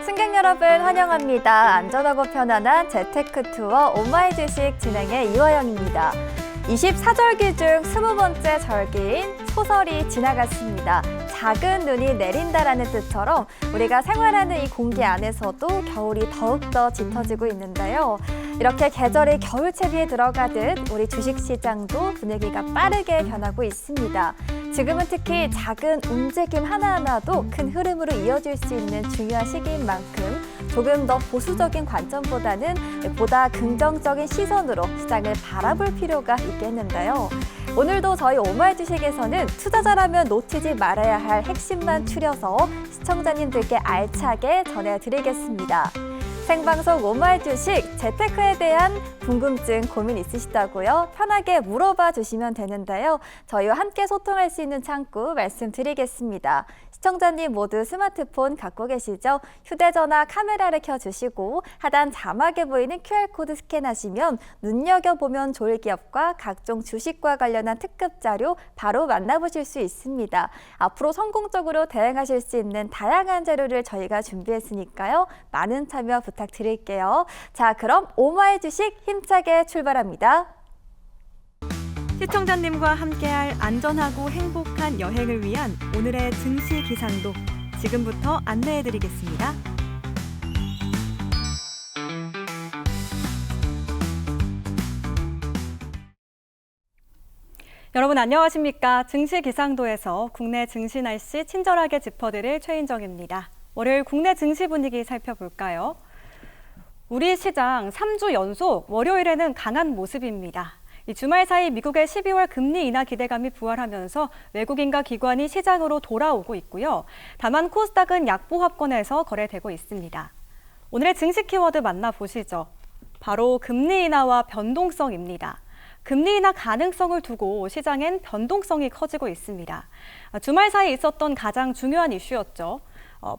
승객 여러분 환영합니다. 안전하고 편안한 재테크 투어 오마이 주식 진행의 이화영입니다. 24절기 중 20번째 절기인 소설이 지나갔습니다. 작은 눈이 내린다라는 뜻처럼 우리가 생활하는 이 공기 안에서도 겨울이 더욱더 짙어지고 있는데요. 이렇게 계절이 겨울채비에 들어가듯 우리 주식시장도 분위기가 빠르게 변하고 있습니다. 지금은 특히 작은 움직임 하나하나도 큰 흐름으로 이어질 수 있는 중요한 시기인 만큼 조금 더 보수적인 관점보다는 보다 긍정적인 시선으로 시장을 바라볼 필요가 있겠는데요. 오늘도 저희 오마이 주식에서는 투자자라면 놓치지 말아야 할 핵심만 추려서 시청자님들께 알차게 전해드리겠습니다. 생방송 오마이 주식, 재테크에 대한 궁금증, 고민 있으시다고요? 편하게 물어봐 주시면 되는데요. 저희와 함께 소통할 수 있는 창구 말씀드리겠습니다. 시청자님 모두 스마트폰 갖고 계시죠? 휴대전화 카메라를 켜주시고 하단 자막에 보이는 QR코드 스캔하시면 눈여겨보면 좋을 기업과 각종 주식과 관련한 특급 자료 바로 만나보실 수 있습니다. 앞으로 성공적으로 대응하실 수 있는 다양한 자료를 저희가 준비했으니까요. 많은 참여 부탁드릴게요. 자, 그럼 오마이 주식 힘차게 출발합니다. 시청자님과 함께할 안전하고 행복한 여행을 위한 오늘의 증시 기상도 지금부터 안내해드리겠습니다. 여러분 안녕하십니까? 증시 기상도에서 국내 증시 날씨 친절하게 짚어드릴 최인정입니다. 월요일 국내 증시 분위기 살펴볼까요? 우리 시장 3주 연속 월요일에는 강한 모습입니다. 이 주말 사이 미국의 12월 금리 인하 기대감이 부활하면서 외국인과 기관이 시장으로 돌아오고 있고요. 다만 코스닥은 약보합권에서 거래되고 있습니다. 오늘의 증시 키워드 만나보시죠. 바로 금리 인하와 변동성입니다. 금리 인하 가능성을 두고 시장엔 변동성이 커지고 있습니다. 주말 사이 있었던 가장 중요한 이슈였죠.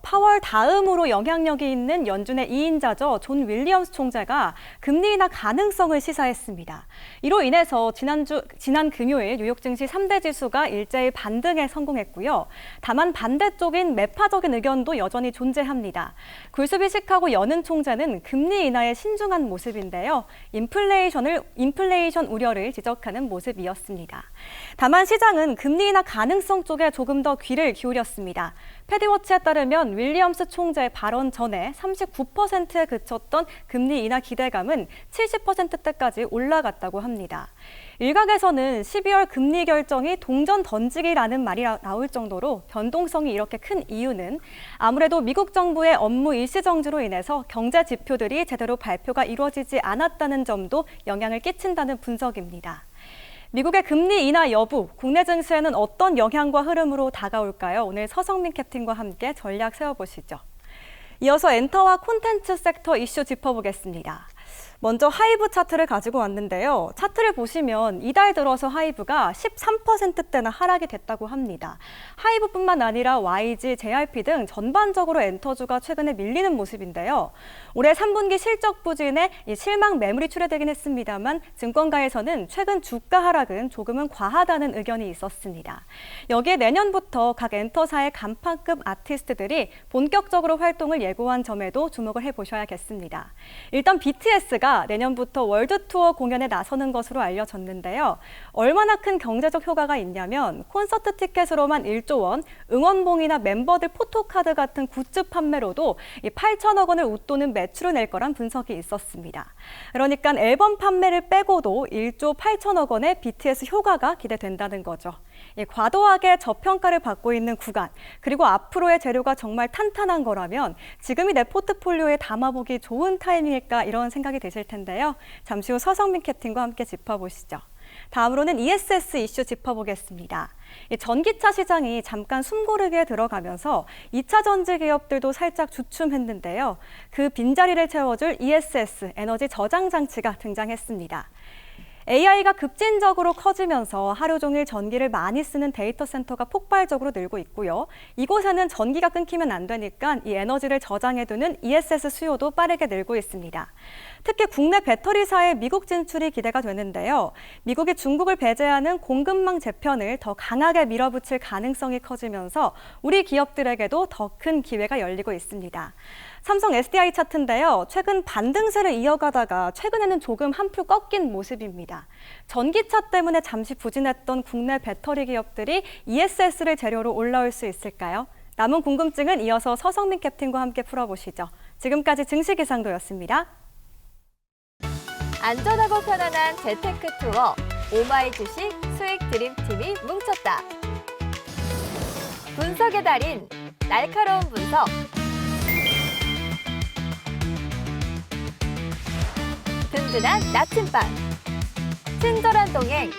파월 다음으로 영향력이 있는 연준의 2인자죠. 존 윌리엄스 총재가 금리 인하 가능성을 시사했습니다. 이로 인해서 지난 금요일 뉴욕 증시 3대 지수가 일제히 반등에 성공했고요. 다만 반대쪽인 매파적인 의견도 여전히 존재합니다. 굴스비 시카고 여는 총재는 금리 인하에 신중한 모습인데요. 인플레이션 우려를 지적하는 모습이었습니다. 다만 시장은 금리 인하 가능성 쪽에 조금 더 귀를 기울였습니다. 패디워치에 따르면 윌리엄스 총재의 발언 전에 39%에 그쳤던 금리 인하 기대감은 70%대까지 올라갔다고 합니다. 일각에서는 12월 금리 결정이 동전 던지기라는 말이 나올 정도로 변동성이 이렇게 큰 이유는 아무래도 미국 정부의 업무 일시정지로 인해서 경제 지표들이 제대로 발표가 이루어지지 않았다는 점도 영향을 끼친다는 분석입니다. 미국의 금리 인하 여부, 국내 증시에는 어떤 영향과 흐름으로 다가올까요? 오늘 서성민 캡틴과 함께 전략 세워보시죠. 이어서 엔터와 콘텐츠 섹터 이슈 짚어보겠습니다. 먼저 하이브 차트를 가지고 왔는데요. 차트를 보시면 이달 들어서 하이브가 13%대나 하락이 됐다고 합니다. 하이브뿐만 아니라 YG, JRP 등 전반적으로 엔터주가 최근에 밀리는 모습인데요. 올해 3분기 실적 부진에 실망 매물이 출회되긴 했습니다만 증권가에서는 최근 주가 하락은 조금은 과하다는 의견이 있었습니다. 여기에 내년부터 각 엔터사의 간판급 아티스트들이 본격적으로 활동을 예고한 점에도 주목을 해보셔야겠습니다. 일단 BTS가 내년부터 월드 투어 공연에 나서는 것으로 알려졌는데요. 얼마나 큰 경제적 효과가 있냐면 콘서트 티켓으로만 1조 원, 응원봉이나 멤버들 포토카드 같은 굿즈 판매로도 8천억 원을 웃도는 매출을 낼 거란 분석이 있었습니다. 그러니까 앨범 판매를 빼고도 1조 8천억 원의 BTS 효과가 기대된다는 거죠. 과도하게 저평가를 받고 있는 구간, 그리고 앞으로의 재료가 정말 탄탄한 거라면 지금이 내 포트폴리오에 담아보기 좋은 타이밍일까 이런 생각이 드실 텐데요. 잠시 후 서성민 캡틴과 함께 짚어보시죠. 다음으로는 ESS 이슈 짚어보겠습니다. 전기차 시장이 잠깐 숨고르기에 들어가면서 2차 전지 기업들도 살짝 주춤했는데요. 그 빈자리를 채워줄 ESS, 에너지 저장 장치가 등장했습니다. AI가 급진적으로 커지면서 하루 종일 전기를 많이 쓰는 데이터 센터가 폭발적으로 늘고 있고요. 이곳에는 전기가 끊기면 안 되니까 이 에너지를 저장해두는 ESS 수요도 빠르게 늘고 있습니다. 특히 국내 배터리사의 미국 진출이 기대가 되는데요. 미국이 중국을 배제하는 공급망 재편을 더 강하게 밀어붙일 가능성이 커지면서 우리 기업들에게도 더 큰 기회가 열리고 있습니다. 삼성 SDI 차트인데요. 최근 반등세를 이어가다가 최근에는 조금 한풀 꺾인 모습입니다. 전기차 때문에 잠시 부진했던 국내 배터리 기업들이 ESS를 재료로 올라올 수 있을까요? 남은 궁금증은 이어서 서성민 캡틴과 함께 풀어보시죠. 지금까지 증시기상도였습니다. 안전하고 편안한 재테크 투어 오마이 주식 수익 드림팀이 뭉쳤다. 분석의 달인 날카로운 분석. 든든한 나침반. 친절한 동행.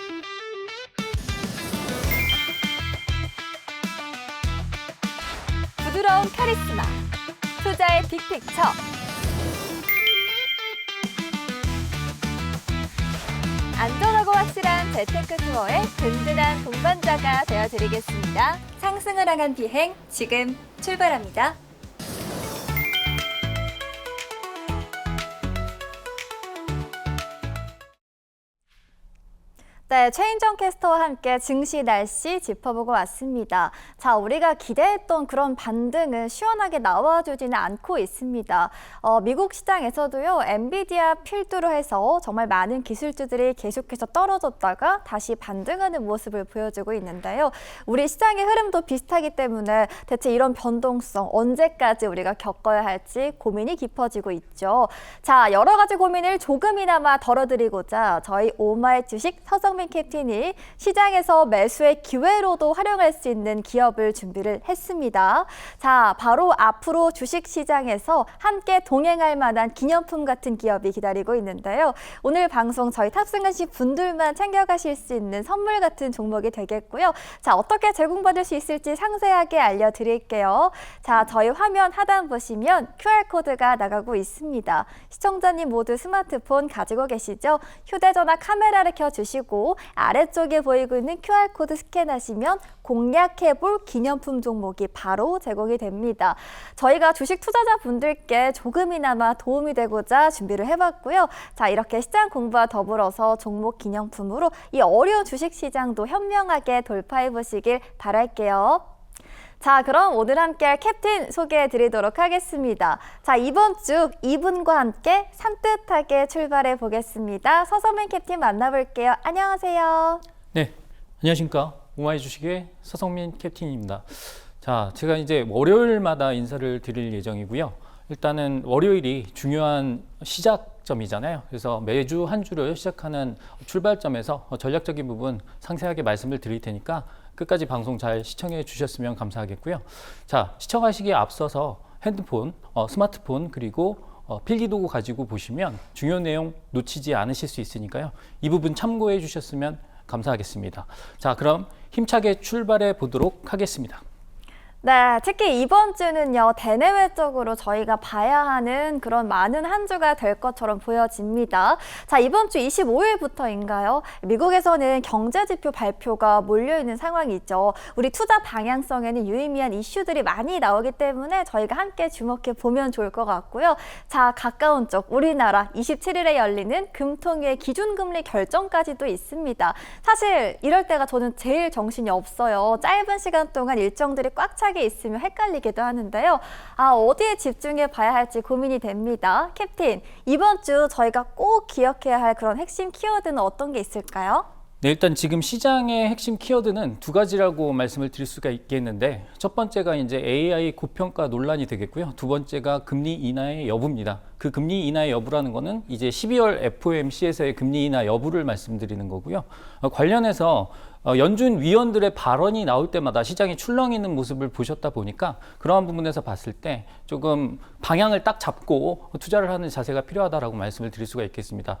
부드러운 카리스마. 투자의 빅픽처. 안전하고 확실한 재테크 투어의 든든한 동반자가 되어드리겠습니다. 상승을 향한 비행 지금 출발합니다. 네, 최인정 캐스터와 함께 증시 날씨 짚어보고 왔습니다. 자, 우리가 기대했던 그런 반등은 시원하게 나와주지는 않고 있습니다. 미국 시장에서도요, 엔비디아 필두로 해서 정말 많은 기술주들이 계속해서 떨어졌다가 다시 반등하는 모습을 보여주고 있는데요. 우리 시장의 흐름도 비슷하기 때문에 대체 이런 변동성 언제까지 우리가 겪어야 할지 고민이 깊어지고 있죠. 자, 여러 가지 고민을 조금이나마 덜어드리고자 저희 오마이 주식 서성민 캡틴이 시장에서 매수의 기회로도 활용할 수 있는 기업을 준비를 했습니다. 자, 바로 앞으로 주식시장에서 함께 동행할 만한 기념품 같은 기업이 기다리고 있는데요. 오늘 방송 저희 탑승하신 분들만 챙겨가실 수 있는 선물 같은 종목이 되겠고요. 자, 어떻게 제공받을 수 있을지 상세하게 알려드릴게요. 자, 저희 화면 하단 보시면 QR코드가 나가고 있습니다. 시청자님 모두 스마트폰 가지고 계시죠? 휴대전화 카메라를 켜주시고 아래쪽에 보이고 있는 QR코드 스캔하시면 공략해볼 기념품 종목이 바로 제공이 됩니다. 저희가 주식 투자자분들께 조금이나마 도움이 되고자 준비를 해봤고요. 자, 이렇게 시장 공부와 더불어서 종목 기념품으로 이 어려운 주식시장도 현명하게 돌파해보시길 바랄게요. 자, 그럼 오늘 함께할 캡틴 소개해드리도록 하겠습니다. 자, 이번 주 이분과 함께 산뜻하게 출발해 보겠습니다. 서성민 캡틴 만나볼게요. 안녕하세요. 네, 안녕하십니까. 오마이 주식의 서성민 캡틴입니다. 자, 제가 이제 월요일마다 인사를 드릴 예정이고요. 일단은 월요일이 중요한 시작점이잖아요. 그래서 매주 한 주를 시작하는 출발점에서 전략적인 부분 상세하게 말씀을 드릴 테니까 끝까지 방송 잘 시청해 주셨으면 감사하겠고요. 자, 시청하시기에 앞서서 핸드폰, 스마트폰 그리고 필기도구 가지고 보시면 중요한 내용 놓치지 않으실 수 있으니까요. 이 부분 참고해 주셨으면 감사하겠습니다. 자, 그럼 힘차게 출발해 보도록 하겠습니다. 네, 특히 이번 주는요, 대내외적으로 저희가 봐야 하는 그런 많은 한 주가 될 것처럼 보여집니다. 자, 이번 주 25일부터인가요? 미국에서는 경제지표 발표가 몰려있는 상황이죠. 우리 투자 방향성에는 유의미한 이슈들이 많이 나오기 때문에 저희가 함께 주목해 보면 좋을 것 같고요. 자, 가까운 쪽 우리나라 27일에 열리는 금통위의 기준금리 결정까지도 있습니다. 사실 이럴 때가 저는 제일 정신이 없어요. 짧은 시간 동안 일정들이 꽉 차 있으면 헷갈리기도 하는데요. 아, 어디에 집중해 봐야 할지 고민이 됩니다. 캡틴, 이번 주 저희가 꼭 기억해야 할 그런 핵심 키워드는 어떤 게 있을까요? 네, 일단 지금 시장의 핵심 키워드는 두 가지라고 말씀을 드릴 수가 있겠는데, 첫 번째가 이제 AI 고평가 논란이 되겠고요. 두 번째가 금리 인하의 여부입니다. 그 금리 인하의 여부라는 거는 이제 12월 FOMC에서의 금리 인하 여부를 말씀드리는 거고요. 관련해서 연준 위원들의 발언이 나올 때마다 시장이 출렁이는 모습을 보셨다 보니까 그러한 부분에서 봤을 때 조금 방향을 딱 잡고 투자를 하는 자세가 필요하다라고 말씀을 드릴 수가 있겠습니다.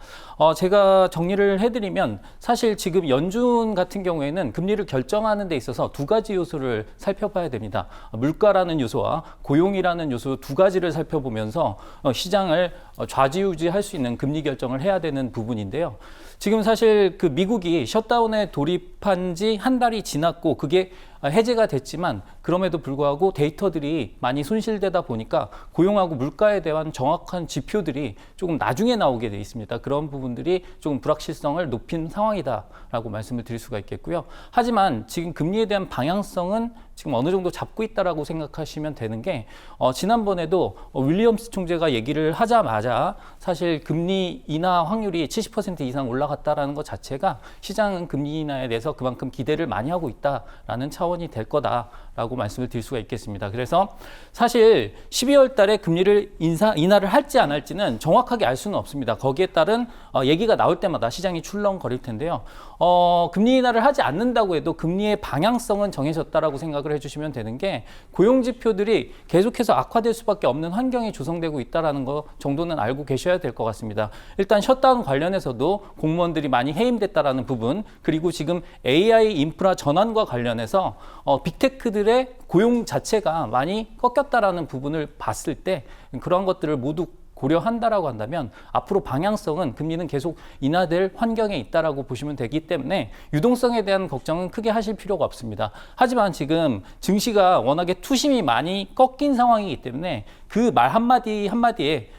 제가 정리를 해드리면 사실 지금 연준 같은 경우에는 금리를 결정하는 데 있어서 두 가지 요소를 살펴봐야 됩니다. 물가라는 요소와 고용이라는 요소 두 가지를 살펴보면서 시장을 시장을 좌지우지할 수 있는 금리 결정을 해야 되는 부분인데요. 지금 사실 그 미국이 셧다운에 돌입한 지 한 달이 지났고 그게 해제가 됐지만 그럼에도 불구하고 데이터들이 많이 손실되다 보니까 고용하고 물가에 대한 정확한 지표들이 조금 나중에 나오게 돼 있습니다. 그런 부분들이 조금 불확실성을 높인 상황이다라고 말씀을 드릴 수가 있겠고요. 하지만 지금 금리에 대한 방향성은 지금 어느 정도 잡고 있다라고 생각하시면 되는 게 지난번에도 윌리엄스 총재가 얘기를 하자마자 사실 금리 인하 확률이 70% 이상 올라갔다라는 것 자체가 시장은 금리 인하에 대해서 그만큼 기대를 많이 하고 있다라는 차원이 될 거다라고 말씀을 드릴 수가 있겠습니다. 그래서 사실 12월 달에 금리를 인하를 할지 안 할지는 정확하게 알 수는 없습니다. 거기에 따른 얘기가 나올 때마다 시장이 출렁거릴 텐데요. 금리 인하를 하지 않는다고 해도 금리의 방향성은 정해졌다라고 생각을 해주시면 되는 게 고용 지표들이 계속해서 악화될 수밖에 없는 환경이 조성되고 있다라는 거 정도는 알고 계셔야 될 것 같습니다. 일단 셧다운 관련해서도 공무원들이 많이 해임됐다라는 부분, 그리고 지금 AI 인프라 전환과 관련해서 빅테크들의 고용 자체가 많이 꺾였다라는 부분을 봤을 때 그런 것들을 모두 고려한다라고 한다면 앞으로 방향성은 금리는 계속 인하될 환경에 있다라고 보시면 되기 때문에 유동성에 대한 걱정은 크게 하실 필요가 없습니다. 하지만 지금 증시가 워낙에 투심이 많이 꺾인 상황이기 때문에 그 말 한마디 한마디에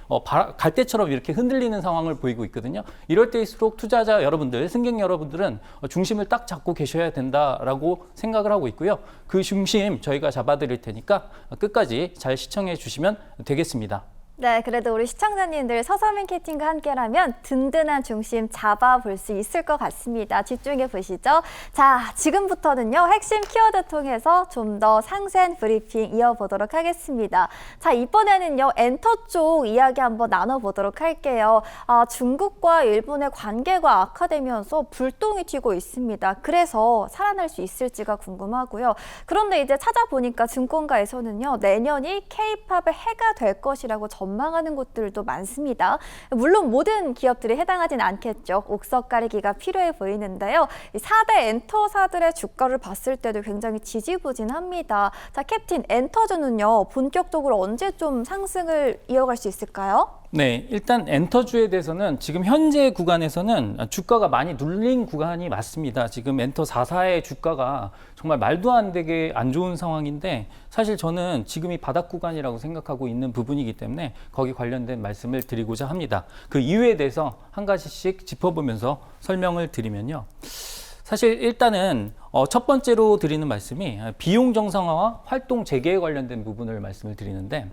갈대처럼 이렇게 흔들리는 상황을 보이고 있거든요. 이럴 때일수록 투자자 여러분들, 승객 여러분들은 중심을 딱 잡고 계셔야 된다라고 생각을 하고 있고요. 그 중심 저희가 잡아드릴 테니까 끝까지 잘 시청해 주시면 되겠습니다. 네, 그래도 우리 시청자님들 서서민 캐팅과 함께라면 든든한 중심 잡아볼 수 있을 것 같습니다. 집중해 보시죠. 자, 지금부터는요, 핵심 키워드 통해서 좀 더 상세한 브리핑 이어보도록 하겠습니다. 자, 이번에는요, 엔터 쪽 이야기 한번 나눠보도록 할게요. 중국과 일본의 관계가 악화되면서 불똥이 튀고 있습니다. 그래서 살아날 수 있을지가 궁금하고요. 그런데 이제 찾아보니까 증권가에서는요, 내년이 K-팝의 해가 될 것이라고 전망하는 곳들도 많습니다. 물론 모든 기업들이 해당하진 않겠죠. 옥석 가리기가 필요해 보이는데요. 4대 엔터사들의 주가를 봤을 때도 굉장히 지지부진합니다. 자, 캡틴, 엔터주는요, 본격적으로 언제 좀 상승을 이어갈 수 있을까요? 네, 일단 엔터주에 대해서는 지금 현재 구간에서는 주가가 많이 눌린 구간이 맞습니다. 지금 엔터 4사의 주가가 정말 말도 안 되게 안 좋은 상황인데 사실 저는 지금이 바닥 구간이라고 생각하고 있는 부분이기 때문에 거기 관련된 말씀을 드리고자 합니다. 그 이유에 대해서 한 가지씩 짚어보면서 설명을 드리면요. 사실 일단은 첫 번째로 드리는 말씀이 비용 정상화와 활동 재개에 관련된 부분을 말씀을 드리는데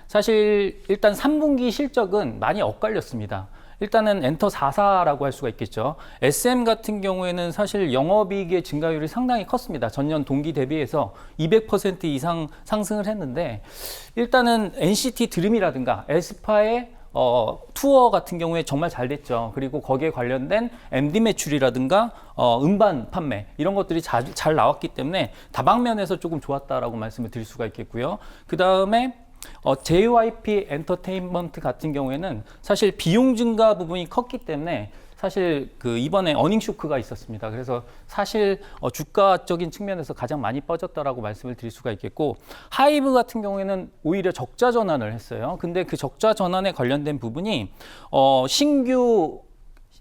사실 일단 3분기 실적은 많이 엇갈렸습니다. 일단은 엔터 4사라고 할 수가 있겠죠. SM 같은 경우에는 사실 영업이익의 증가율이 상당히 컸습니다. 전년 동기 대비해서 200% 이상 상승을 했는데 일단은 NCT 드림이라든가 에스파의 투어 같은 경우에 정말 잘 됐죠. 그리고 거기에 관련된 MD 매출이라든가 음반 판매 이런 것들이 잘 나왔기 때문에 다방면에서 조금 좋았다라고 말씀을 드릴 수가 있겠고요. 그 다음에 JYP 엔터테인먼트 같은 경우에는 사실 비용 증가 부분이 컸기 때문에 사실 그 이번에 어닝 쇼크가 있었습니다. 그래서 사실 주가적인 측면에서 가장 많이 빠졌다라고 말씀을 드릴 수가 있겠고 하이브 같은 경우에는 오히려 적자 전환을 했어요. 근데 그 적자 전환에 관련된 부분이 신규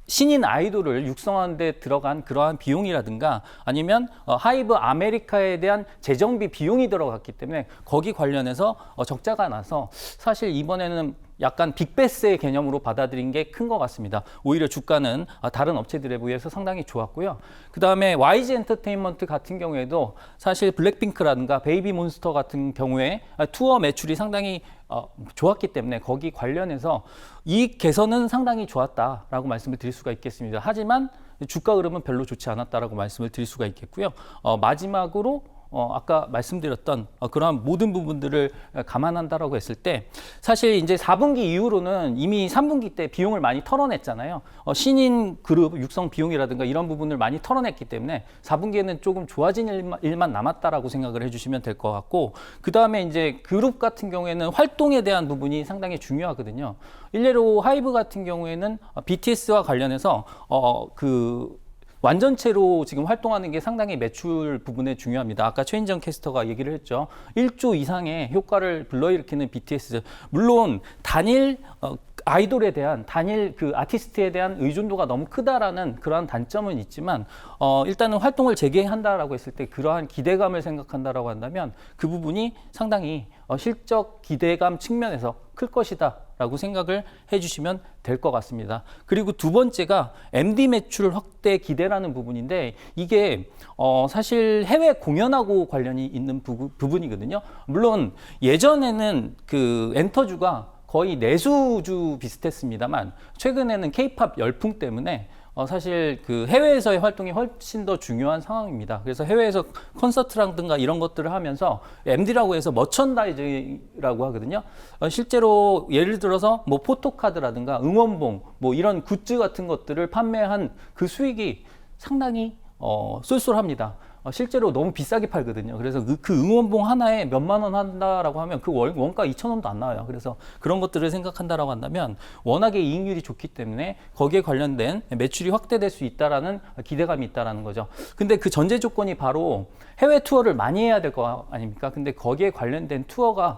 신인 아이돌을 육성하는 데 들어간 그러한 비용이라든가 아니면 하이브 아메리카에 대한 재정비 비용이 들어갔기 때문에 거기 관련해서 적자가 나서 사실 이번에는 약간 빅베스의 개념으로 받아들인 게 큰 것 같습니다. 오히려 주가는 다른 업체들에 비해서 상당히 좋았고요. 그 다음에 YG 엔터테인먼트 같은 경우에도 사실 블랙핑크라든가 베이비몬스터 같은 경우에 투어 매출이 상당히 좋았기 때문에 거기 관련해서 이익 개선은 상당히 좋았다라고 말씀을 드릴 수가 있겠습니다. 하지만 주가 흐름은 별로 좋지 않았다라고 말씀을 드릴 수가 있겠고요. 마지막으로 아까 말씀드렸던 그러한 모든 부분들을 감안한다라고 했을 때 사실 이제 4분기 이후로는 이미 3분기 때 비용을 많이 털어냈잖아요. 신인 그룹 육성 비용이라든가 이런 부분을 많이 털어냈기 때문에 4분기에는 조금 좋아진 일만 남았다라고 생각을 해주시면 될 것 같고 그 다음에 이제 그룹 같은 경우에는 활동에 대한 부분이 상당히 중요하거든요. 일례로 하이브 같은 경우에는 BTS와 관련해서 완전체로 지금 활동하는 게 상당히 매출 부분에 중요합니다. 아까 최인정 캐스터가 얘기를 했죠. 1조 이상의 효과를 불러일으키는 BTS. 물론 단일 아이돌에 대한 단일 그 아티스트에 대한 의존도가 너무 크다라는 그러한 단점은 있지만 일단은 활동을 재개한다라고 했을 때 그러한 기대감을 생각한다라고 한다면 그 부분이 상당히 실적 기대감 측면에서 클 것이다라고 생각을 해주시면 될 것 같습니다. 그리고 두 번째가 MD 매출 확대 기대라는 부분인데 이게 사실 해외 공연하고 관련이 있는 부분이거든요. 물론 예전에는 그 엔터주가 거의 내수주 비슷했습니다만 최근에는 K-팝 열풍 때문에 사실 그 해외에서의 활동이 훨씬 더 중요한 상황입니다. 그래서 해외에서 콘서트라든가 이런 것들을 하면서 MD라고 해서 머천다이즈라고 하거든요. 실제로 예를 들어서 뭐 포토카드라든가 응원봉 뭐 이런 굿즈 같은 것들을 판매한 그 수익이 상당히 쏠쏠합니다. 실제로 너무 비싸게 팔거든요. 그래서 그 응원봉 하나에 몇만 원 한다라고 하면 그 원가 2,000원도 안 나와요. 그래서 그런 것들을 생각한다라고 한다면 워낙에 이익률이 좋기 때문에 거기에 관련된 매출이 확대될 수 있다라는 기대감이 있다라는 거죠. 근데 그 전제 조건이 바로 해외 투어를 많이 해야 될 거 아닙니까? 근데 거기에 관련된 투어가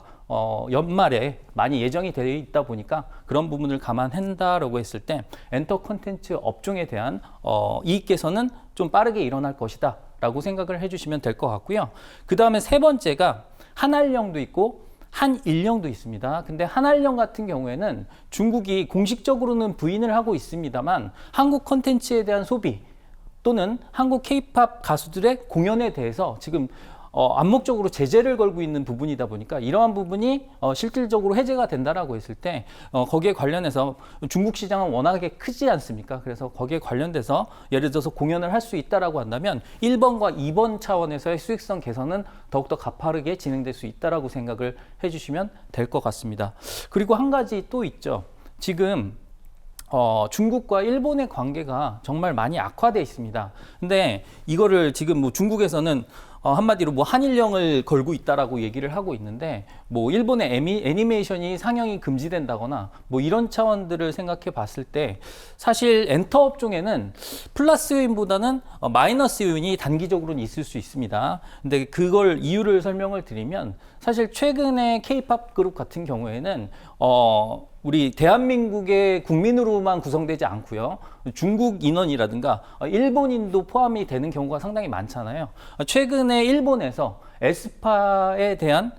연말에 많이 예정이 되어 있다 보니까 그런 부분을 감안한다라고 했을 때 엔터 콘텐츠 업종에 대한 이익 개선은 좀 빠르게 일어날 것이다 라고 생각을 해주시면 될 것 같고요. 그 다음에 세 번째가 한알령도 있고 한일령도 있습니다. 근데 한알령 같은 경우에는 중국이 공식적으로는 부인을 하고 있습니다만 한국 콘텐츠에 대한 소비 또는 한국 K-팝 가수들의 공연에 대해서 지금 암묵적으로 제재를 걸고 있는 부분이다 보니까 이러한 부분이 실질적으로 해제가 된다라고 했을 때 거기에 관련해서 중국 시장은 워낙에 크지 않습니까? 그래서 거기에 관련돼서 예를 들어서 공연을 할 수 있다라고 한다면 1번과 2번 차원에서의 수익성 개선은 더욱더 가파르게 진행될 수 있다라고 생각을 해주시면 될 것 같습니다. 그리고 한 가지 또 있죠. 지금 중국과 일본의 관계가 정말 많이 악화되어 있습니다. 근데 이거를 지금 뭐 중국에서는 한마디로 뭐 한일령을 걸고 있다라고 얘기를 하고 있는데 뭐 일본의 애니메이션이 상영이 금지된다거나 뭐 이런 차원들을 생각해 봤을 때 사실 엔터 업종에는 플러스 요인보다는 마이너스 요인이 단기적으로는 있을 수 있습니다. 근데 그걸 이유를 설명을 드리면 사실 최근에 K-팝 그룹 같은 경우에는 우리 대한민국의 국민으로만 구성되지 않고요. 중국 인원이라든가 일본인도 포함이 되는 경우가 상당히 많잖아요. 최근에 일본에서 에스파에 대한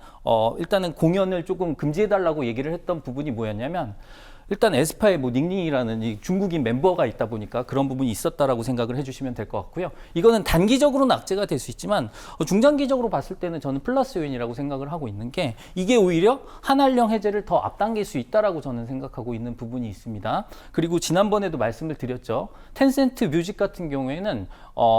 일단은 공연을 조금 금지해달라고 얘기를 했던 부분이 뭐였냐면 일단 에스파에 뭐 닝닝이라는 이 중국인 멤버가 있다 보니까 그런 부분이 있었다라고 생각을 해주시면 될 것 같고요. 이거는 단기적으로는 악재가 될 수 있지만 중장기적으로 봤을 때는 저는 플러스 요인이라고 생각을 하고 있는 게 이게 오히려 한알령 해제를 더 앞당길 수 있다라고 저는 생각하고 있는 부분이 있습니다. 그리고 지난번에도 말씀을 드렸죠. 텐센트 뮤직 같은 경우에는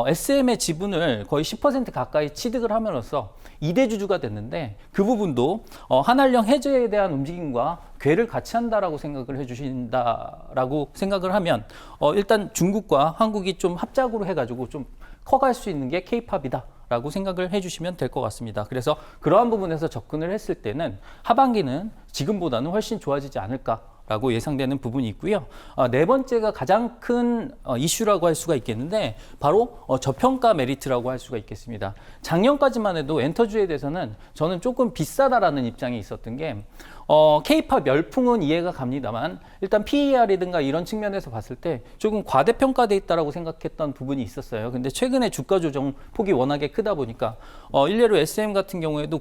SM의 지분을 거의 10% 가까이 취득을 함으로써 2대 주주가 됐는데 그 부분도 한알령 해제에 대한 움직임과 궤를 같이 한다라고 생각을 해주신다라고 생각을 하면 일단 중국과 한국이 좀 합작으로 해가지고 좀 커갈 수 있는 게 K-팝이다. 라고 생각을 해주시면 될 것 같습니다. 그래서 그러한 부분에서 접근을 했을 때는 하반기는 지금보다는 훨씬 좋아지지 않을까 라고 예상되는 부분이 있고요. 네 번째가 가장 큰 이슈라고 할 수가 있겠는데 바로 저평가 메리트라고 할 수가 있겠습니다. 작년까지만 해도 엔터주에 대해서는 저는 조금 비싸다라는 입장이 있었던 게 K-팝 열풍은 이해가 갑니다만 일단 PER이든가 이런 측면에서 봤을 때 조금 과대평가돼 있다라고 생각했던 부분이 있었어요. 근데 최근에 주가 조정 폭이 워낙에 크다 보니까 일례로 SM 같은 경우에도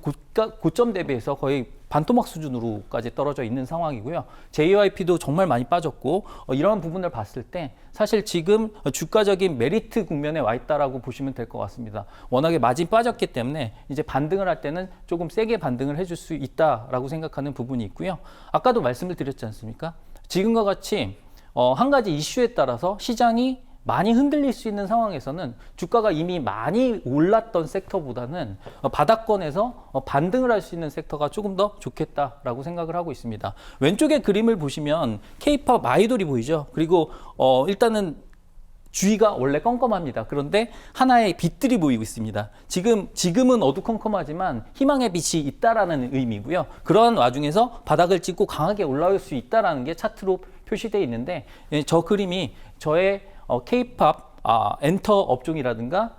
고점 대비해서 거의 반토막 수준으로까지 떨어져 있는 상황이고요. JYP도 정말 많이 빠졌고 이런 부분을 봤을 때 사실 지금 주가적인 메리트 국면에 와 있다라고 보시면 될 것 같습니다. 워낙에 마진 빠졌기 때문에 이제 반등을 할 때는 조금 세게 반등을 해줄 수 있다라고 생각하는 부분이 있고요. 아까도 말씀을 드렸지 않습니까? 지금과 같이 한 가지 이슈에 따라서 시장이 많이 흔들릴 수 있는 상황에서는 주가가 이미 많이 올랐던 섹터보다는 바닥권에서 반등을 할 수 있는 섹터가 조금 더 좋겠다라고 생각을 하고 있습니다. 왼쪽에 그림을 보시면 K-팝 아이돌이 보이죠? 그리고 일단은 주위가 원래 껌껌합니다. 그런데 하나의 빛들이 보이고 있습니다. 지금은 어두컴컴하지만 희망의 빛이 있다라는 의미고요. 그러한 와중에서 바닥을 찍고 강하게 올라올 수 있다라는 게 차트로 표시되어 있는데 저 그림이 저의 K-팝 엔터 업종이라든가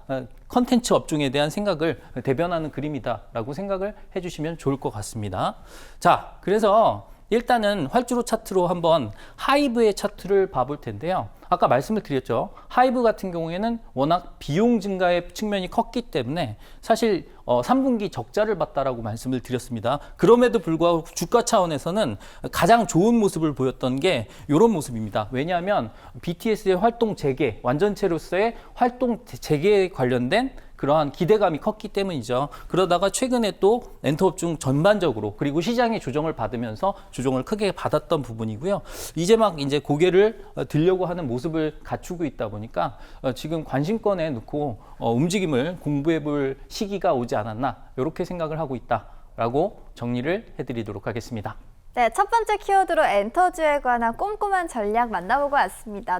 컨텐츠 업종에 대한 생각을 대변하는 그림이다라고 생각을 해주시면 좋을 것 같습니다. 자, 그래서 일단은 활주로 차트로 한번 하이브의 차트를 봐볼 텐데요. 아까 말씀을 드렸죠. 하이브 같은 경우에는 워낙 비용 증가의 측면이 컸기 때문에 사실 3분기 적자를 봤다라고 말씀을 드렸습니다. 그럼에도 불구하고 주가 차원에서는 가장 좋은 모습을 보였던 게 이런 모습입니다. 왜냐하면 BTS의 활동 재개, 완전체로서의 활동 재개에 관련된 그러한 기대감이 컸기 때문이죠. 그러다가 최근에 또 엔터업종 전반적으로 그리고 시장의 조정을 받으면서 조정을 크게 받았던 부분이고요. 이제 막 이제 고개를 들려고 하는 모습을 갖추고 있다 보니까 지금 관심권에 놓고 움직임을 공부해 볼 시기가 오지 않았나 이렇게 생각을 하고 있다라고 정리를 해드리도록 하겠습니다. 네, 첫 번째 키워드로 엔터주에 관한 꼼꼼한 전략 만나보고 왔습니다.